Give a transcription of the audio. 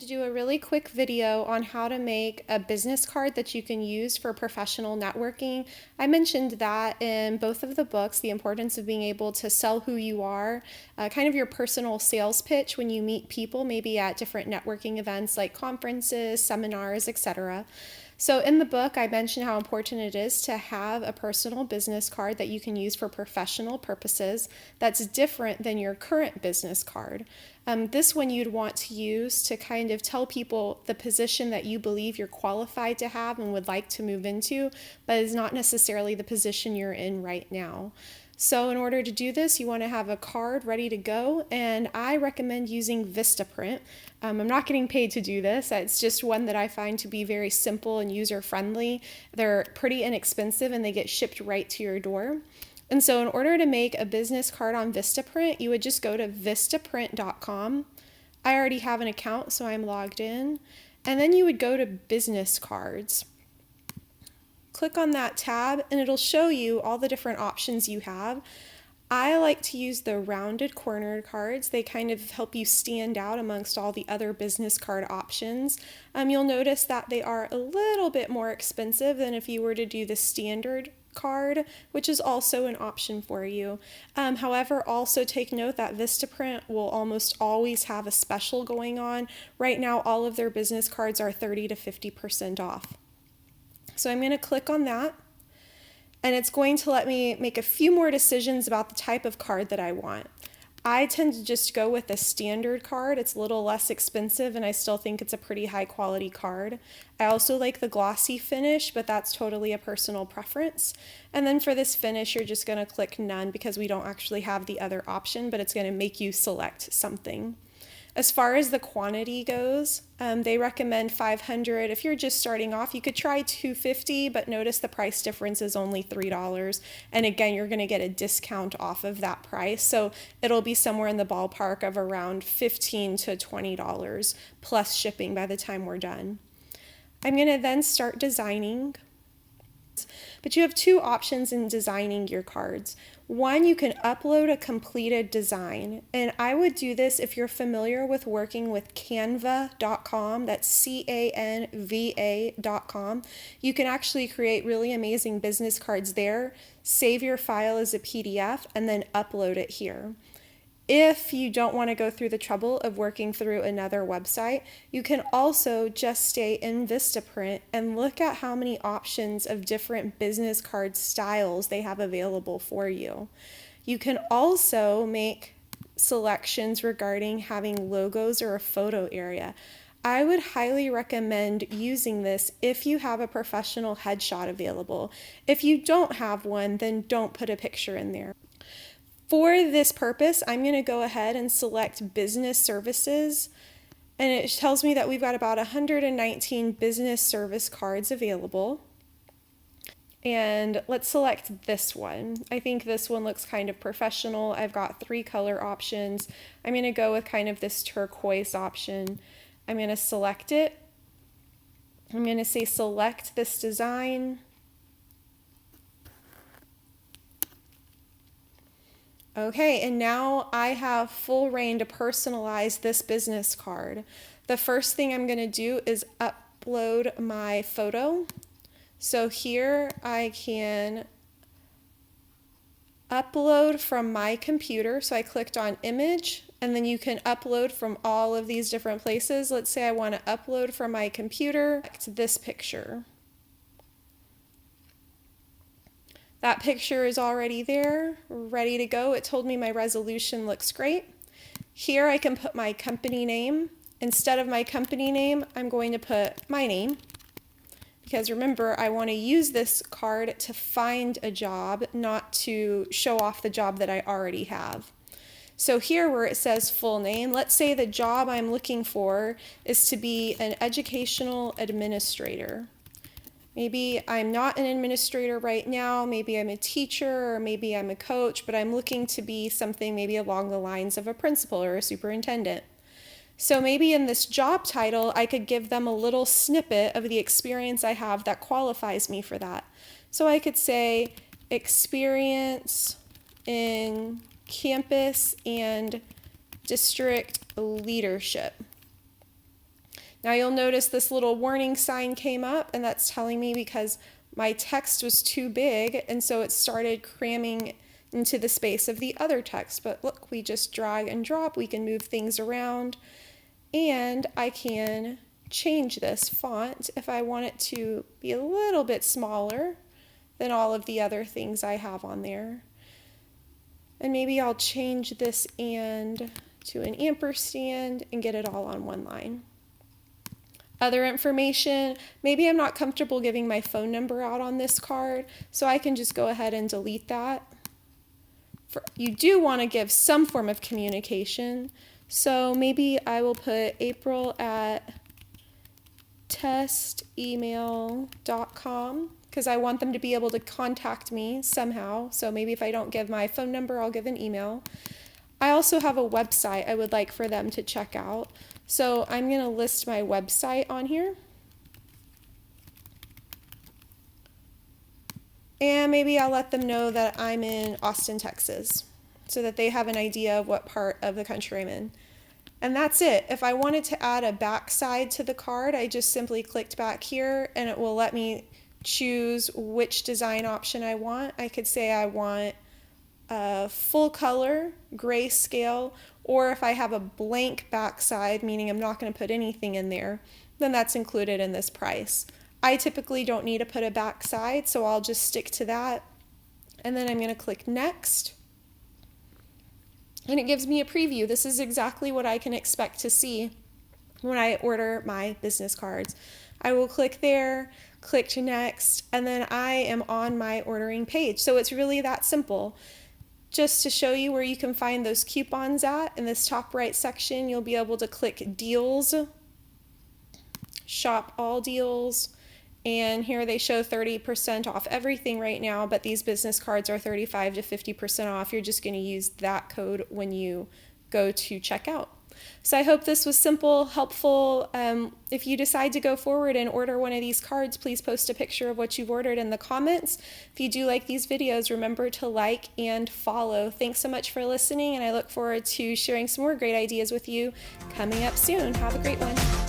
to do a really quick video on how to make a business card that you can use for professional networking. I mentioned that in both of the books, the importance of being able to sell who you are, kind of your personal sales pitch when you meet people, maybe at different networking events like conferences, seminars, etc. So in the book, I mentioned how important it is to have a personal business card that you can use for professional purposes that's different than your current business card. This one you'd want to use to kind of tell people the position that you believe you're qualified to have and would like to move into, but is not necessarily the position you're in right now. So in order to do this, you want to have a card ready to go, and I recommend using Vistaprint. I'm not getting paid to do this. It's just one that I find to be very simple and user-friendly. They're pretty inexpensive and they get shipped right to your door. And so in order to make a business card on Vistaprint, you would just go to vistaprint.com. I already have an account, so I'm logged in. And then you would go to business cards. Click on that tab and it'll show you all the different options you have. I like to use the rounded cornered cards. They kind of help you stand out amongst all the other business card options. You'll notice that they are a little bit more expensive than if you were to do the standard card, which is also an option for you. However, also take note that Vistaprint will almost always have a special going on. Right now, all of their business cards are 30 to 50% off. So I'm going to click on that, and it's going to let me make a few more decisions about the type of card that I want. I tend to just go with a standard card. It's a little less expensive, and I still think it's a pretty high quality card. I also like the glossy finish, but that's totally a personal preference. And then for this finish, you're just going to click none because we don't actually have the other option, but it's going to make you select something. As far as the quantity goes, they recommend 500. If you're just starting off, you could try 250, but notice the price difference is only $3. And again, you're going to get a discount off of that price. So it'll be somewhere in the ballpark of around $15 to $20 plus shipping by the time we're done. I'm going to then start designing. But you have two options in designing your cards. One, you can upload a completed design, and I would do this if you're familiar with working with canva.com. That's canva.com. You can actually create really amazing business cards there, save your file as a PDF, and then upload it here. If you don't want to go through the trouble of working through another website, you can also just stay in Vistaprint and look at how many options of different business card styles they have available for you. You can also make selections regarding having logos or a photo area. I would highly recommend using this if you have a professional headshot available. If you don't have one, then don't put a picture in there. For this purpose, I'm going to go ahead and select business services, and it tells me that we've got about 119 business service cards available. And let's select this one. I think this one looks kind of professional. I've got 3 color options. I'm going to go with kind of this turquoise option. I'm going to select it. I'm going to say select this design. Okay, and now I have full reign to personalize this business card. The first thing I'm going to do is upload my photo. So here I can upload from my computer. So I clicked on image, and then you can upload from all of these different places. Let's say I want to upload from my computer to this picture. That picture is already there, ready to go. It told me my resolution looks great. Here I can put my company name. Instead of my company name, I'm going to put my name. Because remember, I want to use this card to find a job, not to show off the job that I already have. So here where it says full name, let's say the job I'm looking for is to be an educational administrator. Maybe I'm not an administrator right now, maybe I'm a teacher, or maybe I'm a coach, but I'm looking to be something maybe along the lines of a principal or a superintendent. So maybe in this job title, I could give them a little snippet of the experience I have that qualifies me for that. So I could say experience in campus and district leadership. Now you'll notice this little warning sign came up, and that's telling me because my text was too big, and so it started cramming into the space of the other text. But look, we just drag and drop, we can move things around, and I can change this font if I want it to be a little bit smaller than all of the other things I have on there. And maybe I'll change this and to an ampersand and get it all on one line. Other information, maybe I'm not comfortable giving my phone number out on this card, so I can just go ahead and delete that. You do want to give some form of communication, so maybe I will put april@testemail.com because I want them to be able to contact me somehow. So maybe if I don't give my phone number, I'll give an email. I also have a website I would like for them to check out. So I'm going to list my website on here. And maybe I'll let them know that I'm in Austin, Texas, so that they have an idea of what part of the country I'm in. And that's it. If I wanted to add a backside to the card, I just simply clicked back here and it will let me choose which design option I want. I could say I want full color, grayscale, or if I have a blank backside, meaning I'm not going to put anything in there, then that's included in this price. I typically don't need to put a backside, so I'll just stick to that. And then I'm going to click next. And it gives me a preview. This is exactly what I can expect to see when I order my business cards. I will click there, click to next, and then I am on my ordering page. So it's really that simple. Just to show you where you can find those coupons at, in this top right section, you'll be able to click deals, shop all deals, and here they show 30% off everything right now, but these business cards are 35 to 50% off. You're just going to use that code when you go to checkout. So I hope this was simple, helpful. If you decide to go forward and order one of these cards, please post a picture of what you've ordered in the comments. If you do like these videos, remember to like and follow. Thanks so much for listening, and I look forward to sharing some more great ideas with you coming up soon. Have a great one.